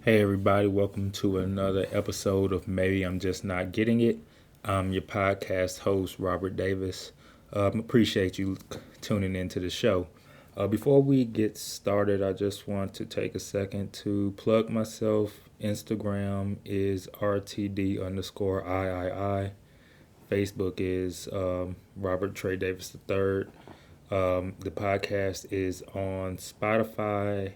Hey everybody, welcome to another episode of Maybe I'm Just Not Getting It. I'm your podcast host, Robert Davis. Appreciate you tuning into the show. Before we get started, I just want to take a second to plug myself. Instagram is RTD underscore III. Facebook is Robert Trey Davis III. The podcast is on Spotify,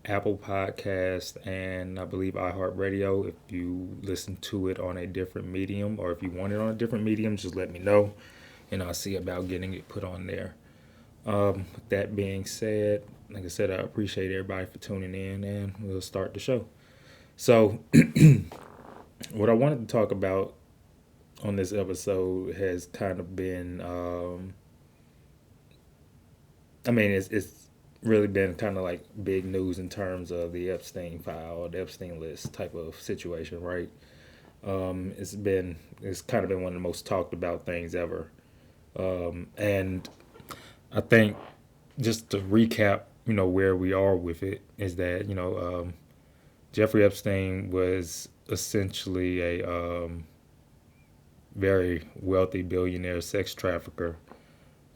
Apple Podcast, and I believe iHeartRadio. If you listen to it on a different medium, or if you want it on a different medium, just let me know, and I'll see about getting it put on there. With that being said, like I said, I appreciate everybody for tuning in, and we'll start the show. So, what I wanted to talk about on this episode has kind of been, it's really been kind of like big news in terms of the Epstein file, the Epstein list type of situation, right? It's kind of been one of the most talked about things ever. And I think just to recap, where we are with it is that, Jeffrey Epstein was essentially a very wealthy billionaire sex trafficker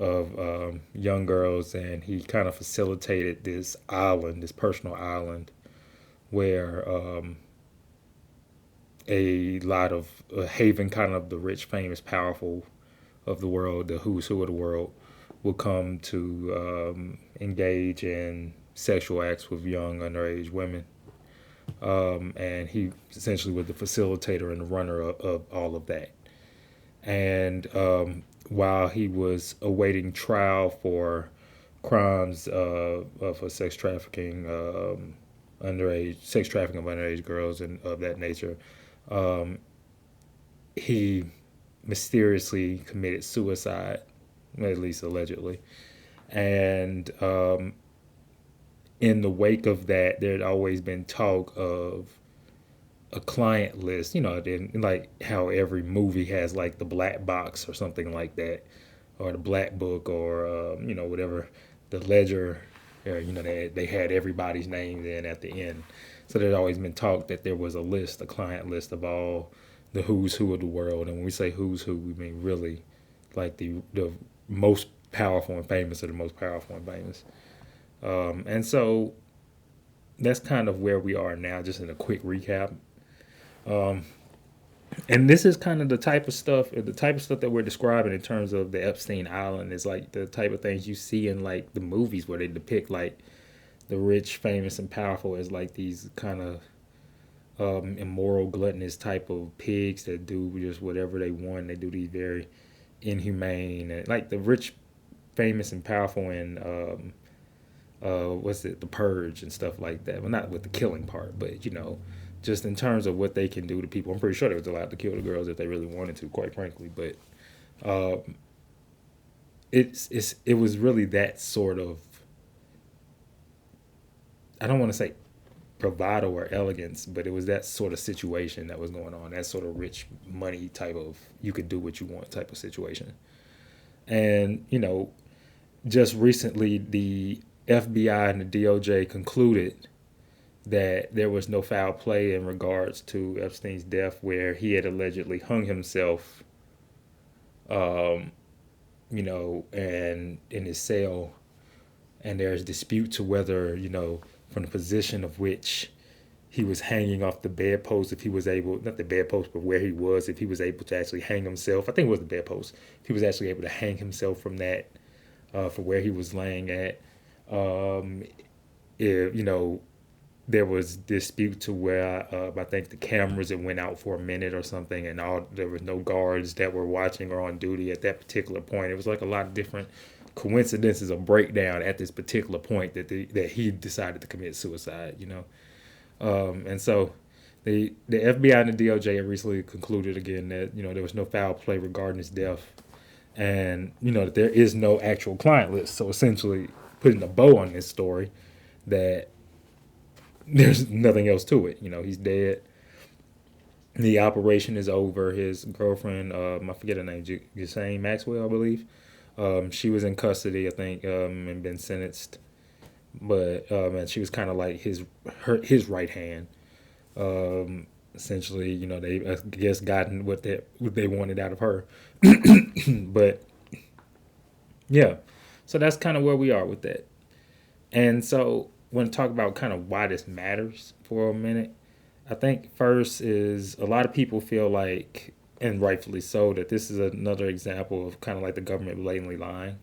of young girls, and he kind of facilitated this island, this personal island, where a lot of a haven, kind of the rich, famous, powerful of the world, the who's who of the world, will come to engage in sexual acts with young underage women. And he essentially was the facilitator and the runner of all of that. And while he was awaiting trial for crimes for sex trafficking of underage girls and of that nature, um, he mysteriously committed suicide, at least allegedly. And in the wake of that, there had always been talk of a client list, like how every movie has like the black box or something like that, or the black book, or whatever, the ledger. They had everybody's name in at the end. So there's always been talk that there was a list, a client list of all the who's who of the world. And when we say who's who, we mean really like the most powerful and famous of the most powerful and famous. And so that's kind of where we are now, just in a quick recap. Um, and this is kind of the type of stuff that we're describing in terms of the Epstein Island is like the type of things you see in like the movies where they depict like the rich, famous, and powerful as like these kind of immoral, gluttonous type of pigs that do just whatever they want. They do these very inhumane, and like the rich, famous, and powerful in what's it, the Purge and stuff like that. Well, not with the killing part, but just in terms of what they can do to people. I'm pretty sure they was allowed to kill the girls if they really wanted to, quite frankly. But uh, it was really that sort of, I don't want to say bravado or elegance, but it was that sort of situation that was going on. That sort of rich money type of you could do what you want type of situation. And just recently the FBI and the DOJ concluded that there was no foul play in regards to Epstein's death, where he had allegedly hung himself, um, and in his cell. And there's dispute to whether, from the position of which he was hanging off the bedpost, if he was able, not the bedpost, but where he was, if he was able to actually hang himself. I think it was the bedpost. If he was actually able to hang himself from that, for where he was laying at. Um, if, there was dispute to where I think the cameras had went out for a minute or something, and there was no guards that were watching or on duty at that particular point. It was like a lot of different coincidences of breakdown at this particular point that he decided to commit suicide. And so the FBI and the DOJ have recently concluded again that there was no foul play regarding his death, and that there is no actual client list. So essentially, putting a bow on this story, that there's nothing else to it. He's dead. The operation is over. His girlfriend, I forget her name, Ghislaine Maxwell, I believe. She was in custody, I think, and been sentenced. But and she was kind of like his right hand. Essentially, they I guess gotten what they wanted out of her. But yeah, so that's kind of where we are with that. And so, when I talk about kind of why this matters for a minute, I think first is a lot of people feel like, and rightfully so, that this is another example of kind of like the government blatantly lying.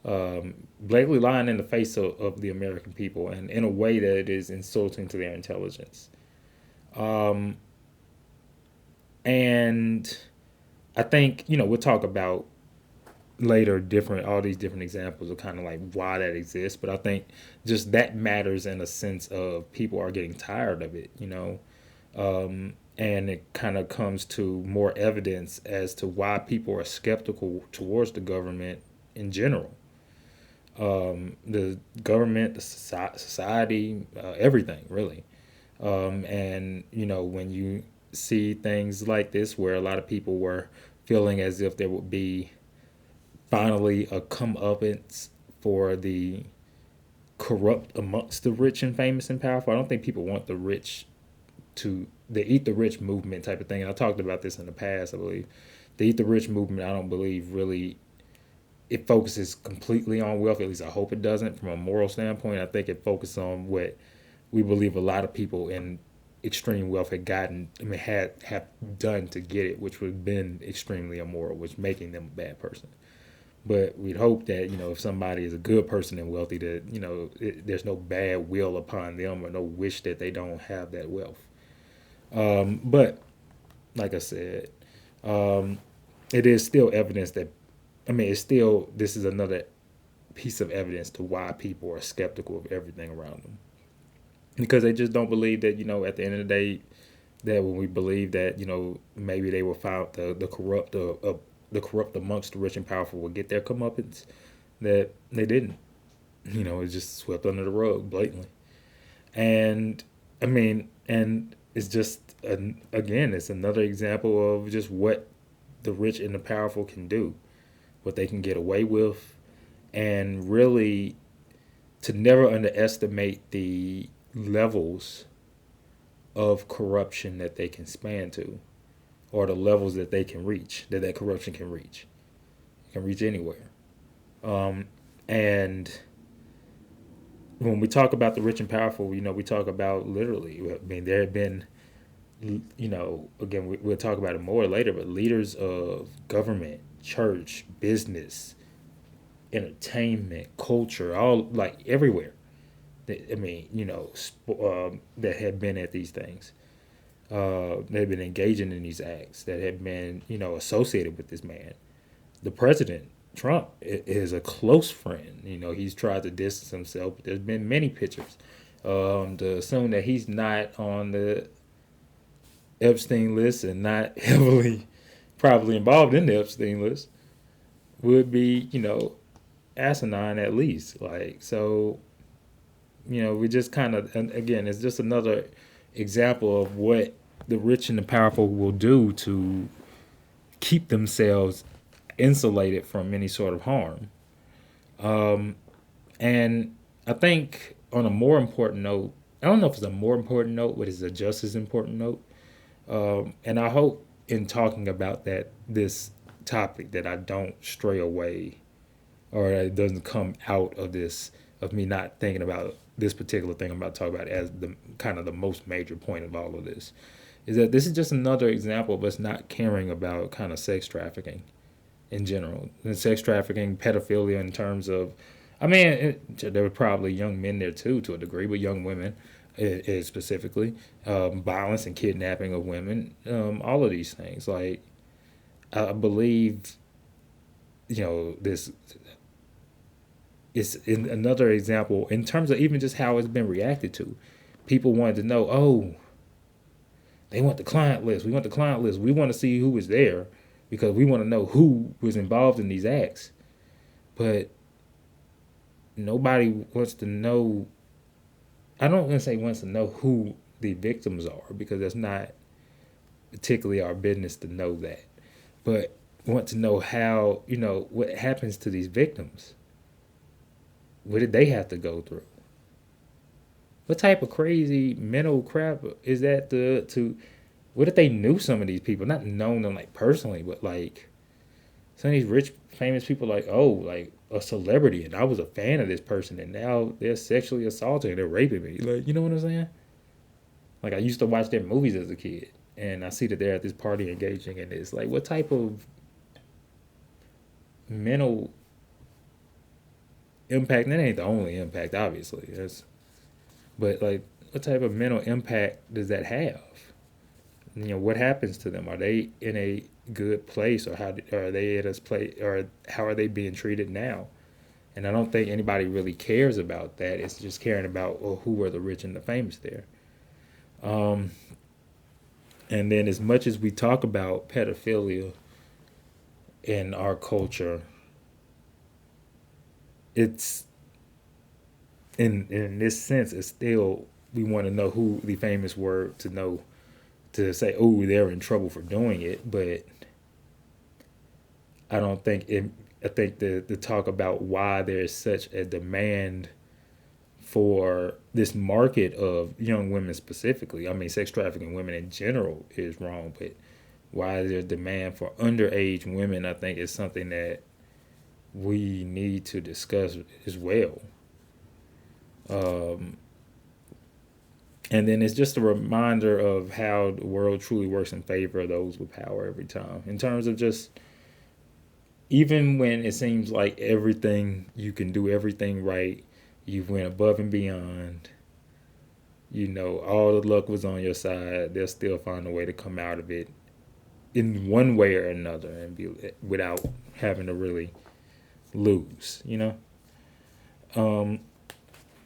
Blatantly lying in the face of the American people and in a way that is insulting to their intelligence. Um, and I think, we'll talk about later all these different examples of kind of like why that exists. But I think just that matters in a sense of people are getting tired of it. And it kind of comes to more evidence as to why people are skeptical towards the government in general. The government, the society, everything really. And when you see things like this, where a lot of people were feeling as if there would be finally a comeuppance for the corrupt amongst the rich and famous and powerful. I don't think people want the rich to the eat the rich movement type of thing. And I talked about this in the past, I believe. The eat the rich movement, I don't believe really it focuses completely on wealth. At least I hope it doesn't. From a moral standpoint, I think it focuses on what we believe a lot of people in extreme wealth had gotten. I mean, had have done to get it, which would have been extremely immoral, which making them a bad person. But we'd hope that if somebody is a good person and wealthy, that there's no bad will upon them or no wish that they don't have that wealth. But like I said, um, it is still evidence that I mean, it's still this is another piece of evidence to why people are skeptical of everything around them because they just don't believe that at the end of the day that when we believe that maybe they will found the corrupt amongst the rich and powerful will get their comeuppance that they didn't. It's just swept under the rug blatantly. And I mean, and it's just again, it's another example of just what the rich and the powerful can do, what they can get away with, and really to never underestimate the levels of corruption that they can span to, or the levels that they can reach, that corruption can reach. It can reach anywhere. And when we talk about the rich and powerful, we talk about literally. I mean, there have been, again, we'll talk about it more later, but leaders of government, church, business, entertainment, culture, all like everywhere. I mean, that have been at these things. They've been engaging in these acts that have been, associated with this man. The president, Trump, is a close friend. He's tried to distance himself, but there's been many pictures. To assume that he's not on the Epstein list and not heavily probably involved in the Epstein list would be, asinine at least. Like, so, we just kind of, and again, it's just another example of what the rich and the powerful will do to keep themselves insulated from any sort of harm. And I think on a more important note, I don't know if it's a more important note, but it's a just as important note. And I hope in talking about this topic, that I don't stray away or it doesn't come out of me not thinking about this particular thing I'm about to talk about as the kind of the most major point of all of this. Is that this is just another example of us not caring about kind of sex trafficking in general. And sex trafficking, pedophilia in terms of, I mean, there were probably young men there too to a degree, but young women specifically, violence and kidnapping of women, all of these things. Like, I believe, this is in another example in terms of even just how it's been reacted to. People wanted to know, oh, they want the client list. We want the client list. We want to see who was there because we want to know who was involved in these acts. But nobody wants to know. I don't want to say wants to know who the victims are because that's not particularly our business to know that. But want to know how, what happens to these victims. What did they have to go through? what type of crazy mental crap is that to what if they knew some of these people, not known them like personally, but like some of these rich famous people, like, oh, like a celebrity, and I was a fan of this person, and now they're sexually assaulting, they're raping me, like, you know what I'm saying? Like, I used to watch their movies as a kid, and I see that they're at this party engaging in this. Like, what type of mental impact? And that ain't the only impact, obviously. But like, what type of mental impact does that have? You know, what happens to them? Are they in a good place, or how are they at a place, or how are they being treated now? And I don't think anybody really cares about that. It's just caring about, well, who are the rich and the famous there. Um, and then, as much as we talk about pedophilia in our culture, it's in this sense, it's still, we want to know who the famous were to know, to say, oh, they're in trouble for doing it. But I don't think it. I think the talk about why there's such a demand for this market of young women specifically. I mean, sex trafficking women in general is wrong, but why there's demand for underage women, I think, is something that we need to discuss as well. Um, and then it's just a reminder of how the world truly works in favor of those with power every time. In terms of just, even when it seems like everything, you can do everything right, you went above and beyond, you know, all the luck was on your side, they'll still find a way to come out of it in one way or another, and be without having to really lose, you know? Um,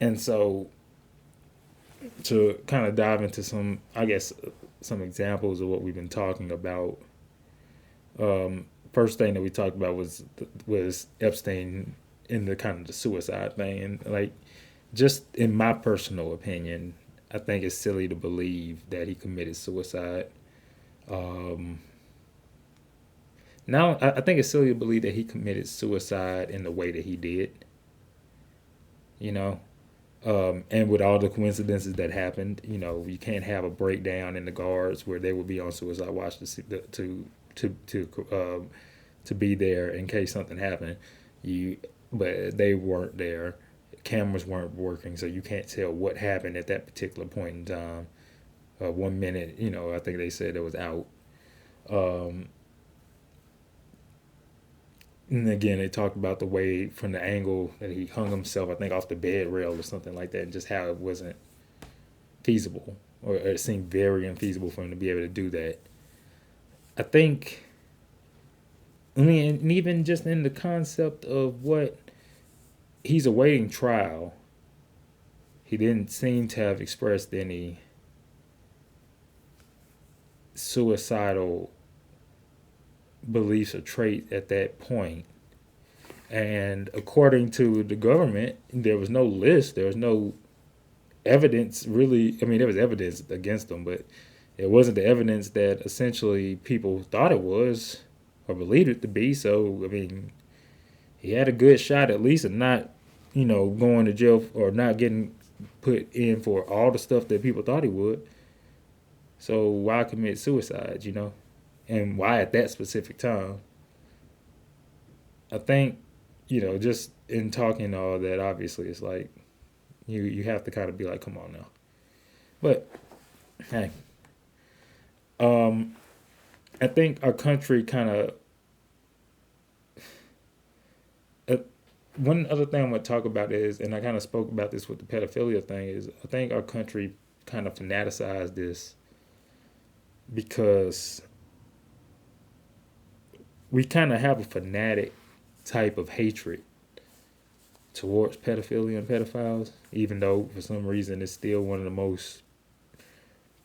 and so, to kind of dive into some, I guess, some examples of what we've been talking about. First thing that we talked about was Epstein in the kind of the suicide thing, and like, just in my personal opinion, I think it's silly to believe that he committed suicide. Um, Now, I think it's silly to believe that he committed suicide in the way that he did. You know, and with all the coincidences that happened, you know, you can't have a breakdown in the guards where they would be on suicide watch to be there in case something happened. You, but they weren't there. Cameras weren't working, so you can't tell what happened at that particular point in time. 1 minute, you know, I think they said it was out. Um, and again, they talked about the way from the angle that he hung himself, I think, off the bed rail or something like that, and just how it wasn't feasible, or it seemed very unfeasible for him to be able to do that. I think, I mean, and even just in the concept of what he's awaiting trial, he didn't seem to have expressed any suicidal beliefs or traits at that point. And according to the government, there was no list, there was no evidence really. I mean, there was evidence against him, but it wasn't the evidence that essentially people thought it was or believed it to be. So, I mean, he had a good shot at least of not, you know, going to jail or not getting put in for all the stuff that people thought he would. So why commit suicide, you know? And why at that specific time? I think, you know, just in talking all that, obviously it's like you have to kind of be like, come on now. But hey, um, I think our country kind of. Uh, One other thing I want to talk about is, and I kind of spoke about this with the pedophilia thing, is I think our country kind of fanaticized this because we kind of have a fanatic type of hatred towards pedophilia and pedophiles, even though for some reason it's still one of the most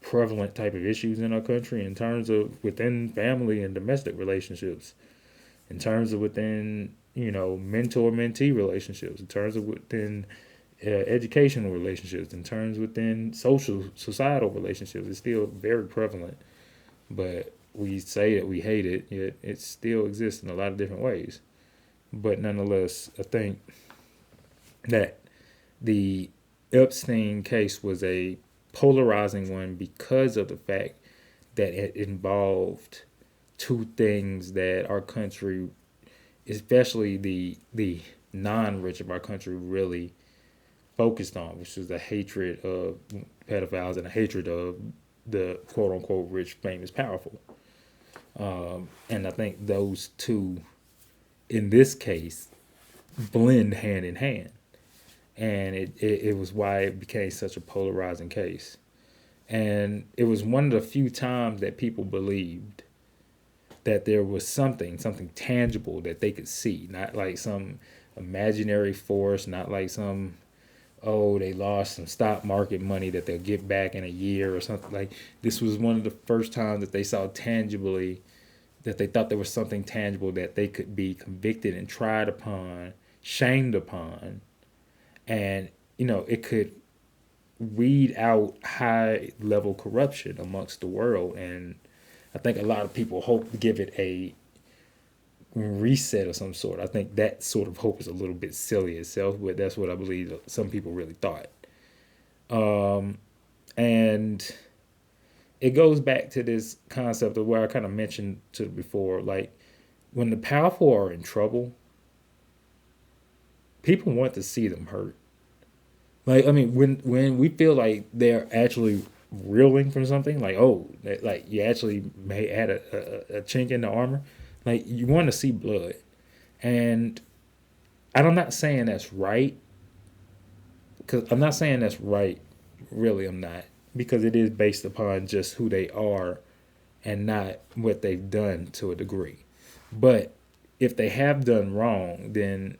prevalent type of issues in our country in terms of within family and domestic relationships, in terms of within, you know, mentor mentee relationships, in terms of within educational relationships, in terms within social societal relationships. It's still very prevalent, but we say that we hate it, yet it still exists in a lot of different ways. But nonetheless, I think that the Epstein case was a polarizing one because of the fact that it involved two things that our country, especially the non-rich of our country, really focused on, which was the hatred of pedophiles and the hatred of the quote unquote rich, famous, powerful. And I think those two, in this case, blend hand in hand. And it was why it became such a polarizing case. And it was one of the few times that people believed that there was something tangible that they could see, not like some imaginary force, not like some, oh, they lost some stock market money that they'll get back in a year or something. Like, this was one of the first times that they saw tangibly, that they thought there was something tangible that they could be convicted and tried upon, shamed upon, and it could weed out high level corruption amongst the world. And I think a lot of people hope to give it a reset of some sort. I think that sort of hope is a little bit silly itself, but that's what I believe some people really thought. And it goes back to this concept of where I kind of mentioned to before, like when the powerful are in trouble, people want to see them hurt. Like, I mean, when we feel like they're actually reeling from something, like, oh, like you actually may add a chink in the armor, like you want to see blood. And I'm not saying that's right, because I'm not saying that's right, really, I'm not, because it is based upon just who they are and not what they've done to a degree. But if they have done wrong, then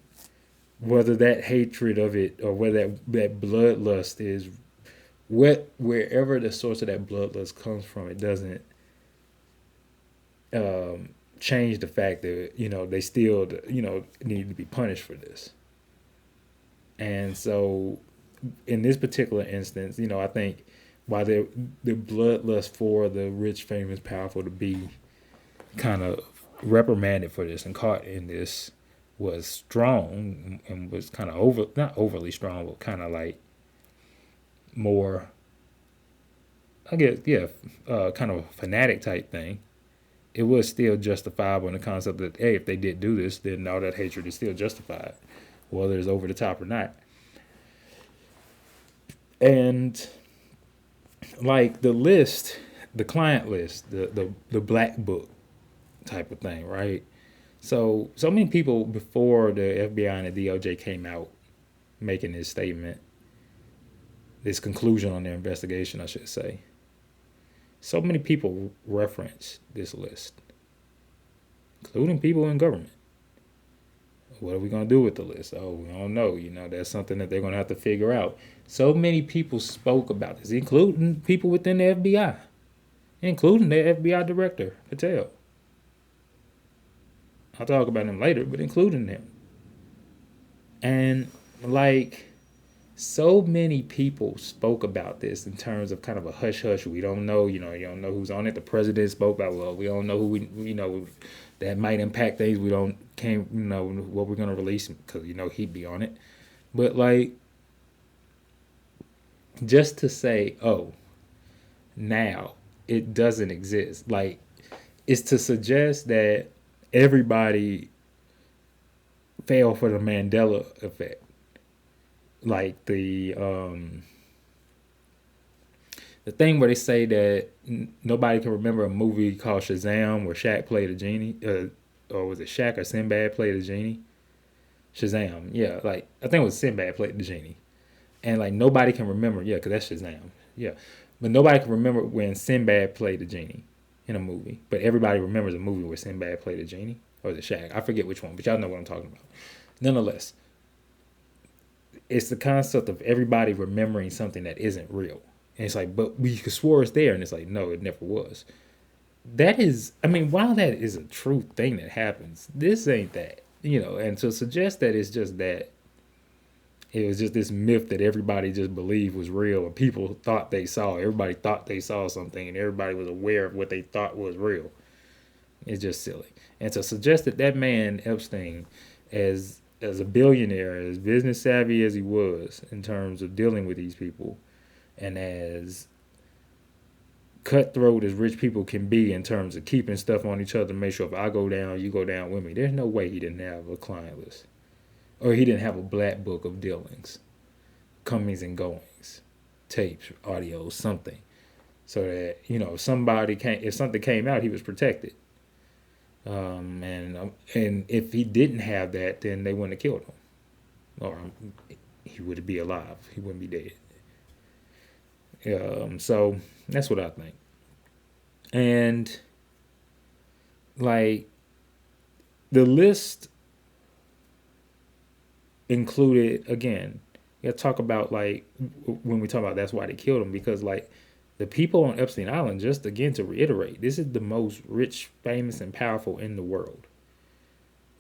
whether that hatred of it or whether that bloodlust is wherever the source of that bloodlust comes from, it doesn't change the fact that they still need to be punished for this. And so, in this particular instance, I think while the bloodlust for the rich, famous, powerful to be kind of reprimanded for this and caught in this was strong and was kind of not overly strong, but kind of like more, I guess, yeah, kind of a fanatic type thing. It was still justifiable in the concept that, hey, if they did do this, then all that hatred is still justified, whether it's over the top or not. And like the list, the client list, the black book type of thing, right? So many people before the FBI and the DOJ came out making this statement, this conclusion on their investigation, I should say. So many people reference this list, including people in government. What are we going to do with the list? Oh, we don't know. That's something that they're going to have to figure out. So many people spoke about this, including people within the FBI, including the FBI director, Patel. I'll talk about him later, but including him. And like, so many people spoke about this in terms of kind of a hush hush. We don't know, you don't know who's on it. The president spoke about, well, we don't know who that might impact things. We can't know what we're gonna release because he'd be on it. But like, just to say, oh, now it doesn't exist. Like, it's to suggest that everybody fell for the Mandela effect. Like the thing where they say that nobody can remember a movie called Shazam where Shaq played a genie, or was it Shaq or Sinbad played a genie? Shazam, yeah. Like, I think it was Sinbad played the genie, and like nobody can remember, yeah, because that's Shazam, yeah. But nobody can remember when Sinbad played the genie in a movie, but everybody remembers a movie where Sinbad played a genie, or the Shaq. I forget which one, but y'all know what I'm talking about. Nonetheless, it's the concept of everybody remembering something that isn't real. And it's like, but we swore it's there. And it's like, no, it never was. That is, I mean, while that is a true thing that happens, this ain't that. And to suggest that it's just that, it was just this myth that everybody just believed was real and people thought they saw. Everybody thought they saw something and everybody was aware of what they thought was real. It's just silly. And to suggest that man, Epstein, as as a billionaire, as business savvy as he was in terms of dealing with these people, and as cutthroat as rich people can be in terms of keeping stuff on each other to make sure if I go down, you go down with me. There's no way he didn't have a client list, or he didn't have a black book of dealings, comings and goings, tapes, audios, something, so that if something came out, he was protected. And if he didn't have that, then they wouldn't have killed him, or he would be alive. He wouldn't be dead. So that's what I think. And like the list included again. You got to talk about like when we talk about that's why they killed him, because like the people on Epstein Island, just again to reiterate, this is the most rich, famous, and powerful in the world.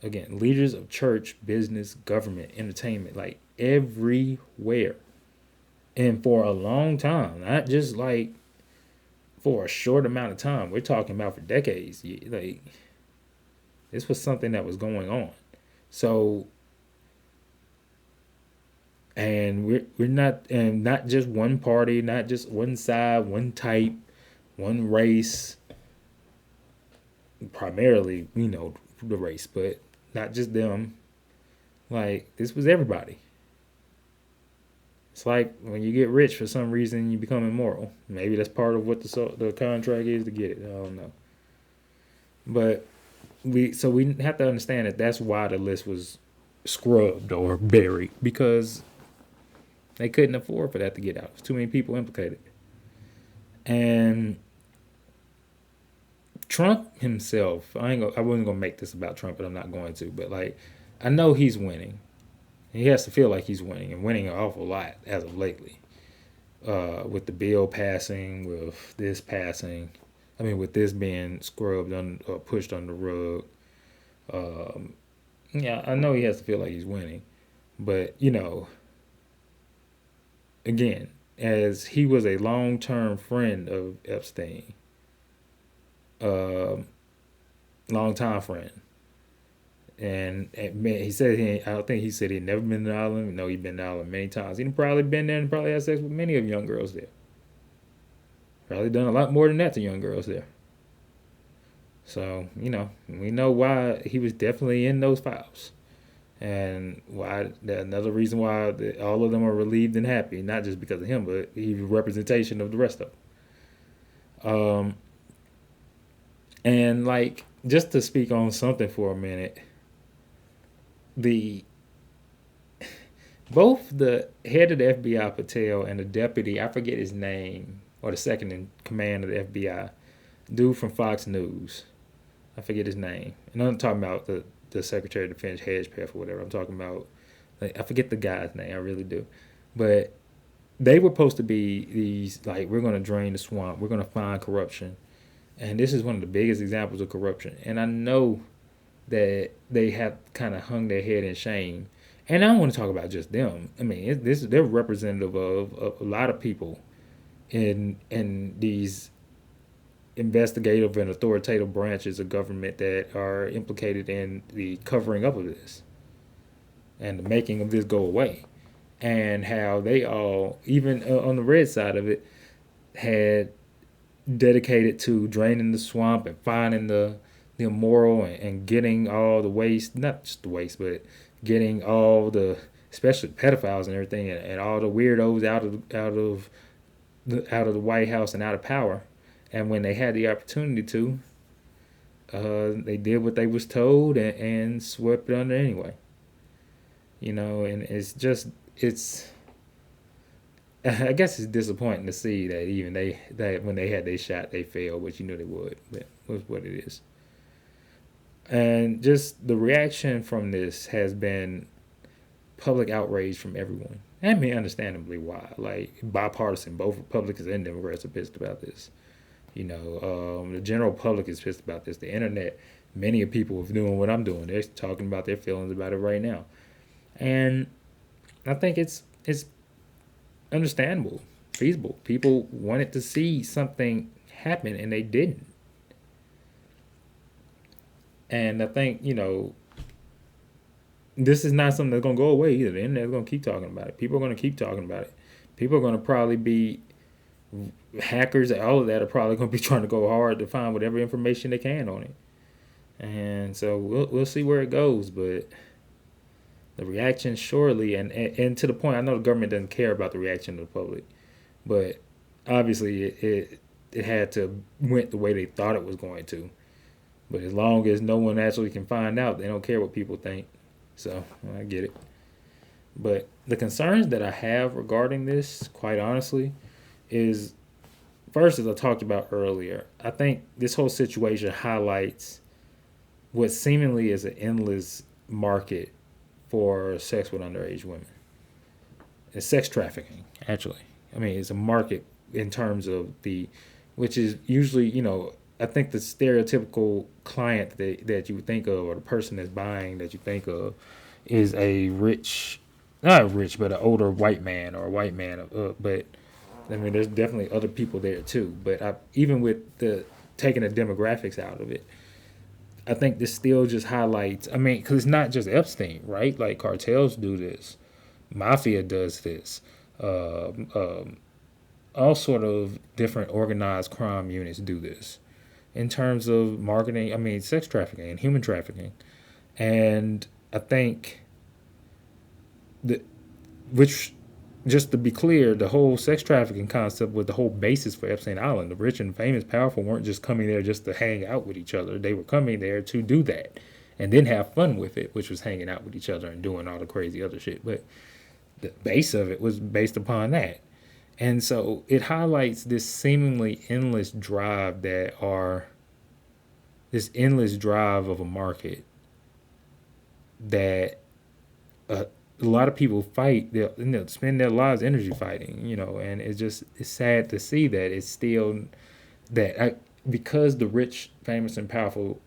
Again, leaders of church, business, government, entertainment, like everywhere. And for a long time, not just like for a short amount of time, we're talking about for decades. Like this was something that was going on. So, and we're not, and not just one party, not just one side, one type, one race. Primarily, the race, but not just them. Like this was everybody. It's like when you get rich for some reason, you become immoral. Maybe that's part of what the contract is to get it. I don't know. But we have to understand that that's why the list was scrubbed or buried, because they couldn't afford for that to get out. There's too many people implicated. And Trump himself, I wasn't gonna make this about Trump, but I'm not going to. But like, I know he's winning. He has to feel like he's winning, and winning an awful lot as of lately. With the bill passing, with this passing, with this being scrubbed or pushed on the rug. Yeah, I know he has to feel like he's winning, but again, as he was a long-term friend of Epstein, long-time friend. And he said I don't think he said he'd never been to the island. No, he'd been to the island many times. He'd probably been there and probably had sex with many of young girls there. Probably done a lot more than that to young girls there. So, we know why he was definitely in those files. And why another reason why all of them are relieved and happy, not just because of him, but he's a representation of the rest of them. And like, just to speak on something for a minute, both the head of the FBI, Patel, and the deputy, I forget his name, or the second in command of the FBI, dude from Fox News, I forget his name. And I'm talking about the Secretary of Defense, Hedgepeth or whatever. I'm talking about, like, I forget the guy's name, I really do. But they were supposed to be these, like, we're going to drain the swamp, we're going to find corruption. And this is one of the biggest examples of corruption. And I know that they have kind of hung their head in shame. And I don't want to talk about just them. They're representative of a lot of people in these investigative and authoritative branches of government that are implicated in the covering up of this and the making of this go away. And how they all, even on the red side of it, had dedicated to draining the swamp and finding the immoral and getting all the waste, not just the waste, but getting all the, especially pedophiles and everything, and all the weirdos out of the White House and out of power. And when they had the opportunity to, they did what they was told and swept it under anyway. And I guess it's disappointing to see that even that when they had their shot, they failed, which you knew they would. But that's what it is. And just the reaction from this has been public outrage from everyone. Understandably why. Like, bipartisan, both Republicans and Democrats are pissed about this. The general public is pissed about this. The internet, many of people are doing what I'm doing. They're talking about their feelings about it right now. And I think it's understandable, feasible. People wanted to see something happen and they didn't. And I think, this is not something that's gonna go away either. The internet's gonna keep talking about it. People are gonna keep talking about it. People are gonna probably be hackers. All of that are probably gonna be trying to go hard to find whatever information they can on it. And so we'll see where it goes. But the reaction surely, and to the point, I know the government doesn't care about the reaction of the public, but obviously it had to went the way they thought it was going to. But as long as no one actually can find out, they don't care what people think. So I get it. But the concerns that I have regarding this, quite honestly, is first, as I talked about earlier, I think this whole situation highlights what seemingly is an endless market for sex with underage women. It's sex trafficking, actually. I mean, it's a market in terms of which is usually, I think the stereotypical client that you would think of, or the person that's buying that you think of, is a rich, not rich, but an older white man or a white man. But I mean, there's definitely other people there too. But even with the taking the demographics out of it, I think this still just highlights. I mean, because it's not just Epstein, right? Like cartels do this, mafia does this, all sort of different organized crime units do this in terms of marketing. I mean, sex trafficking and human trafficking, and I think that which just to be clear, the whole sex trafficking concept was the whole basis for Epstein Island. The rich and famous, powerful weren't just coming there just to hang out with each other. They were coming there to do that and then have fun with it, which was hanging out with each other and doing all the crazy other shit. But the base of it was based upon that. And so it highlights this seemingly endless drive this endless drive of a market that a lot of people fight. They'll spend their lives energy fighting, and it's sad to see that it's still because the rich, famous, and powerful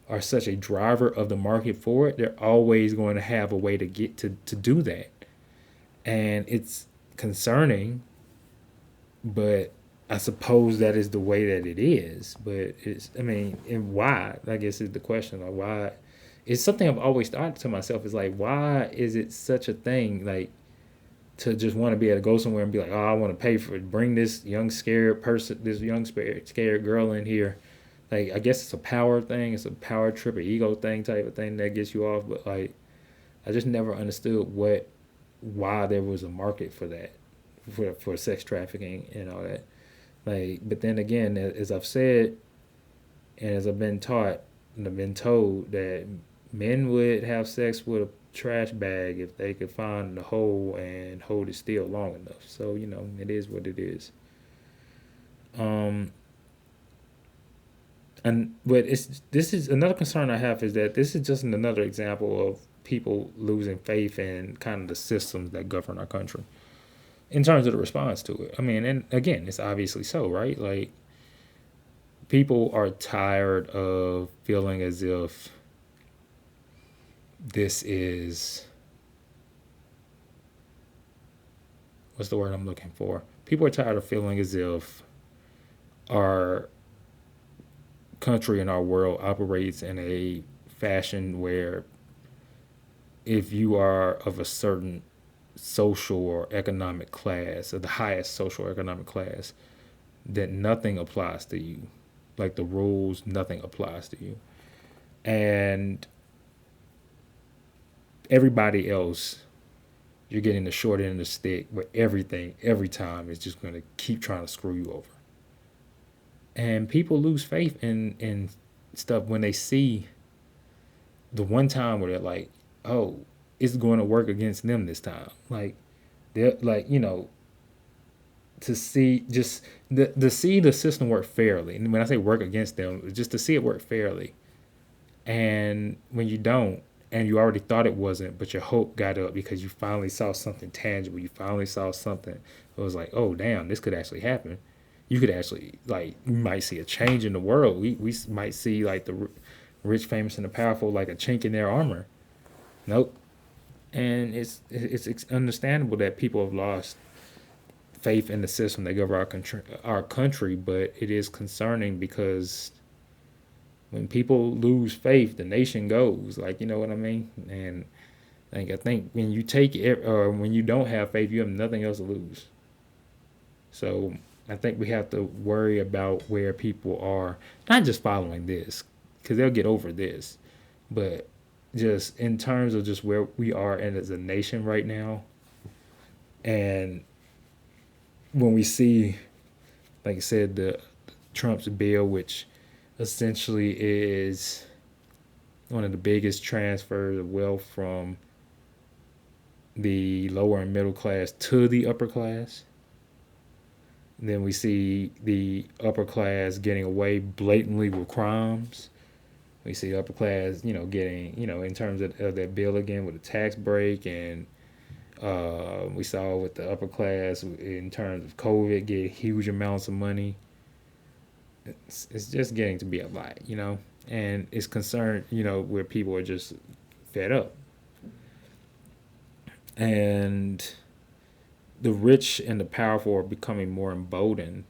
are such a driver of the market for it. They're always going to have a way to get to do that, and it's concerning. But I suppose that is the way that it is. But and why? I guess is the question. Like, why? It's something I've always thought to myself is like, why is it such a thing? Like, to just want to be able to go somewhere and be like, oh, I want to pay for it. Bring this young scared person, this young scared girl in here. Like, I guess it's a power thing. It's a power trip, or ego thing type of thing that gets you off. But like, I just never understood why there was a market for that, for sex trafficking and all that. Like, but then again, as I've said, and as I've been taught and I've been told that men would have sex with a trash bag if they could find the hole and hold it still long enough. So it is what it is. Um, but this is another concern I have is that this is just another example of people losing faith in kind of the systems that govern our country in terms of the response to it. I mean, and again, it's obviously so, right? Like, people are tired of feeling as if this is what's the word I'm looking for? People are tired of feeling as if our country and our world operates in a fashion where if you are of a certain social or economic class, or the highest social or economic class, that nothing applies to you. Like the rules, nothing applies to you. And everybody else, you're getting the short end of the stick where everything, every time, is just going to keep trying to screw you over. And people lose faith in stuff when they see the one time where they're like, oh, it's going to work against them this time. Like, they're like, to see just to see the system work fairly. And when I say work against them, just to see it work fairly. And when you don't, and you already thought it wasn't, but your hope got up because you finally saw something tangible. You finally saw something. It was like, oh, damn, this could actually happen. You could actually, like, you might see a change in the world. We might see, like, the rich, famous, and the powerful, like a chink in their armor. Nope. And it's understandable that people have lost faith in the system that governs our country, but it is concerning because when people lose faith, the nation goes. Like, you know what I mean? And I think when you take it, or when you don't have faith, you have nothing else to lose. So I think we have to worry about where people are, not just following this, because they'll get over this, but just in terms of just where we are and as a nation right now. And when we see, like I said, the Trump's bill, which essentially is one of the biggest transfers of wealth from the lower and middle class to the upper class. And then we see the upper class getting away blatantly with crimes. We see upper class, getting, in terms of that bill again with a tax break, and we saw with the upper class in terms of COVID get huge amounts of money. It's just getting to be a lot. And it's concerned, where people are just fed up. And the rich and the powerful are becoming more emboldened,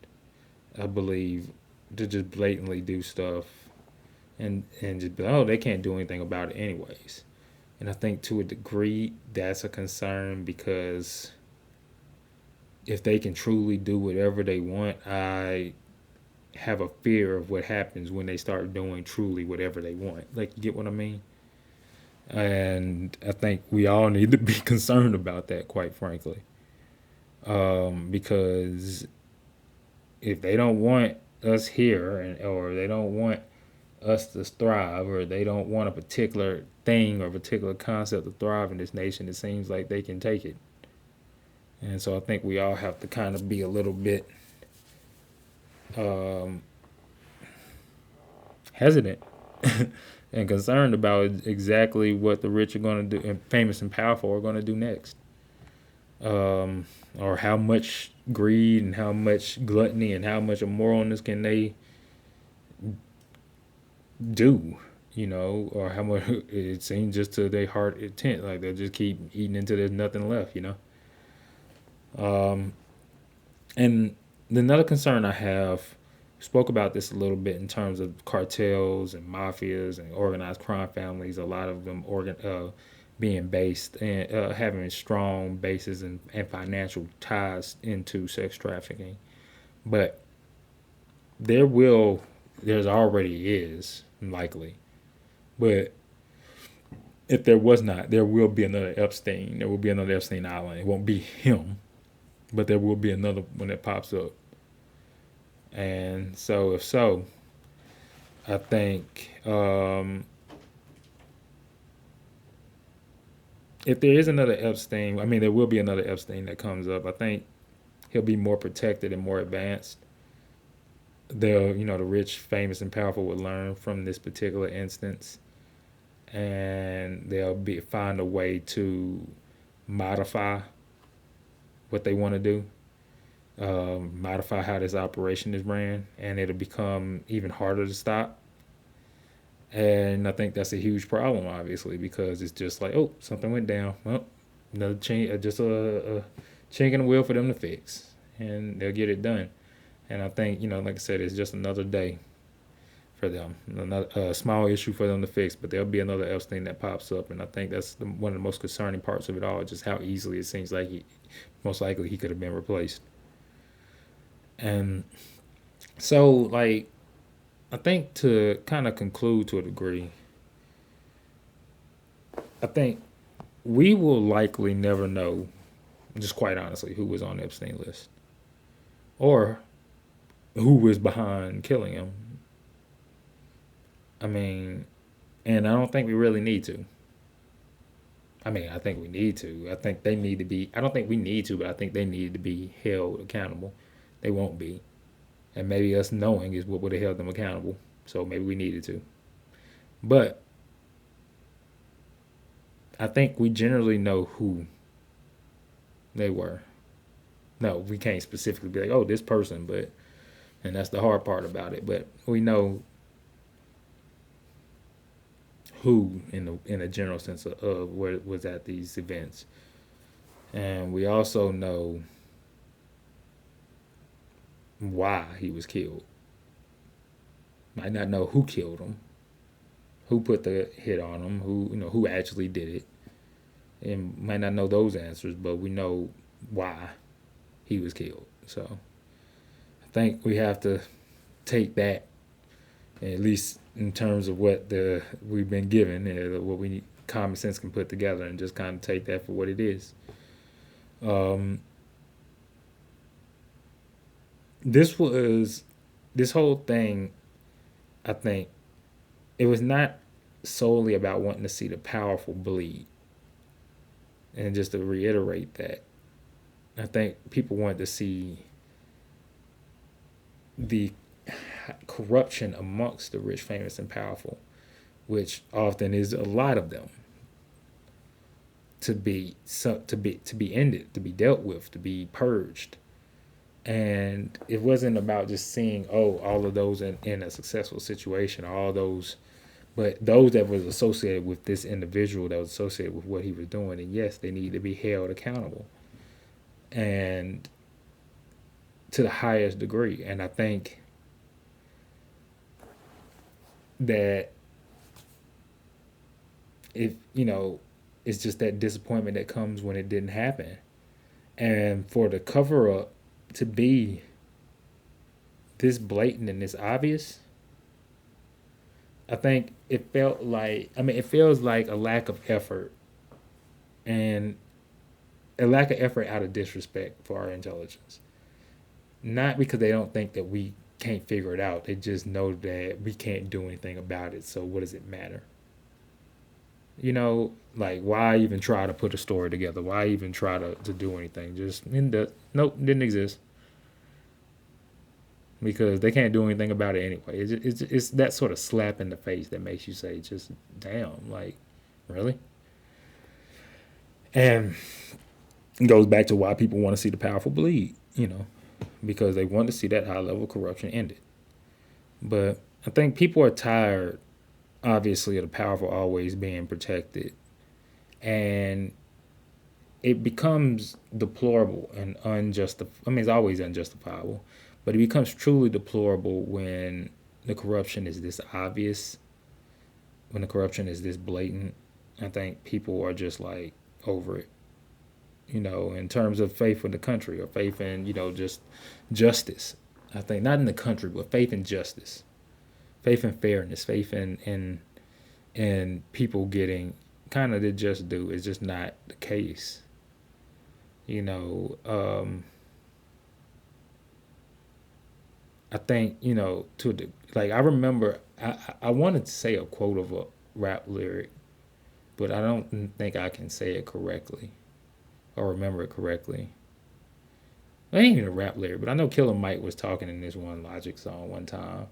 I believe, to just blatantly do stuff and just be like, oh, they can't do anything about it anyways. And I think to a degree that's a concern, because if they can truly do whatever they want, I have a fear of what happens when they start doing truly whatever they want. Like, you get what I mean? And I think we all need to be concerned about that, quite frankly. Because if they don't want us here, or they don't want us to thrive, or they don't want a particular thing or a particular concept to thrive in this nation, it seems like they can take it. And so I think we all have to kind of be a little bit um, hesitant and concerned about exactly what the rich are going to do, and famous and powerful are going to do next. Or how much greed and how much gluttony and how much immoralness can they do, or how much it seems just to their heart intent, like they'll just keep eating until there's nothing left. And another concern I have, spoke about this a little bit in terms of cartels and mafias and organized crime families, a lot of them being based and having strong bases and financial ties into sex trafficking. But there will, there's already is likely, but if there was not, there will be another Epstein. There will be another Epstein Island. It won't be him, but there will be another one that pops up. And so, if so, I think if there is another Epstein, I mean, there will be another Epstein that comes up. I think he'll be more protected and more advanced. The rich, famous, and powerful will learn from this particular instance, and they'll find a way to modify what they want to do, modify how this operation is ran, and it'll become even harder to stop. And I think that's a huge problem, obviously, because it's just like, oh, something went down. Well, another chink, just a chink in the wheel for them to fix, and they'll get it done. And I think, like I said, it's just another day for them, a small issue for them to fix, but there'll be another Epstein that pops up. And I think that's one of the most concerning parts of it all, just how easily it seems like most likely he could have been replaced. And so, like, I think to kind of conclude to a degree, I think we will likely never know, just quite honestly, who was on the Epstein list, or who was behind killing him. I mean, and I don't think we really need to. I mean, I think we need to. I think they need to be, I don't think we need to, but I think they need to be held accountable. They won't be. And maybe us knowing is what would have held them accountable. So maybe we needed to. But I think we generally know who they were. No, we can't specifically be like, oh, this person, but, and that's the hard part about it. But we know who in a general sense of where was at these events. And we also know why he was killed. Might not know who killed him, who put the hit on him, who actually did it. and might not know those answers, but we know why he was killed. So I think we have to take that, at least in terms of what we've been given, what we common sense can put together, and just kind of take that for what it is. Um, this whole thing. I think it was not solely about wanting to see the powerful bleed, and just to reiterate that, I think people wanted to see the corruption amongst the rich, famous, and powerful, which often is a lot of them, to be ended, to be dealt with, to be purged. And it wasn't about just seeing, all of those in a successful situation, all those, but those that was associated with this individual, that was associated with what he was doing, and yes, they need to be held accountable, and to the highest degree. And I think that, if it's just that disappointment that comes when it didn't happen, and for the cover up to be this blatant and this obvious. I think it felt like, it feels like a lack of effort, and a lack of effort out of disrespect for our intelligence. Not because they don't think that we can't figure it out. They just know that we can't do anything about it. So what does it matter? Like, why even try to put a story together? Why even try to do anything? Just, nope, didn't exist. Because they can't do anything about it anyway. It's that sort of slap in the face that makes you say, just damn, like, really? And it goes back to why people want to see the powerful bleed, because they want to see that high level of corruption ended. But I think people are tired, obviously, of the powerful always being protected. And it becomes deplorable and unjustifiable. It's always unjustifiable, but it becomes truly deplorable when the corruption is this obvious, when the corruption is this blatant. I think people are just like over it, in terms of faith in the country, or faith in, just justice. I think not in the country, but faith in justice, faith in fairness, faith in people getting kind of the just due is just not the case. I think, to the, like, I remember, I wanted to say a quote of a rap lyric, but I don't think I can say it correctly or remember it correctly. It ain't even a rap lyric, but I know Killer Mike was talking in this one Logic song one time,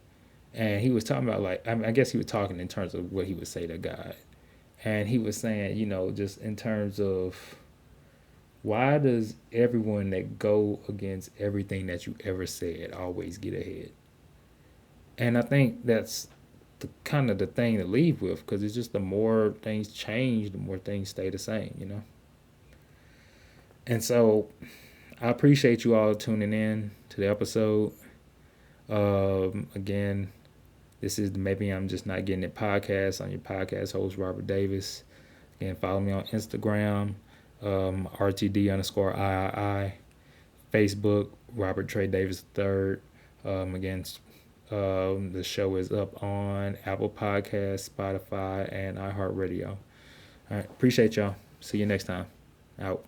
and he was talking about, like, I guess he was talking in terms of what he would say to God, and he was saying, just in terms of, why does everyone that go against everything that you ever said always get ahead? And I think that's the kind of the thing to leave with, because it's just, the more things change, the more things stay the same. And so I appreciate you all tuning in to the episode. Again, this is the Maybe I'm Just Not Getting It podcast. I'm your podcast host, Robert Davis. Again, follow me on Instagram, RTD_III, Facebook, Robert Trey Davis III. Again, the show is up on Apple Podcasts, Spotify, and iHeartRadio. All right, appreciate y'all. See you next time. Out.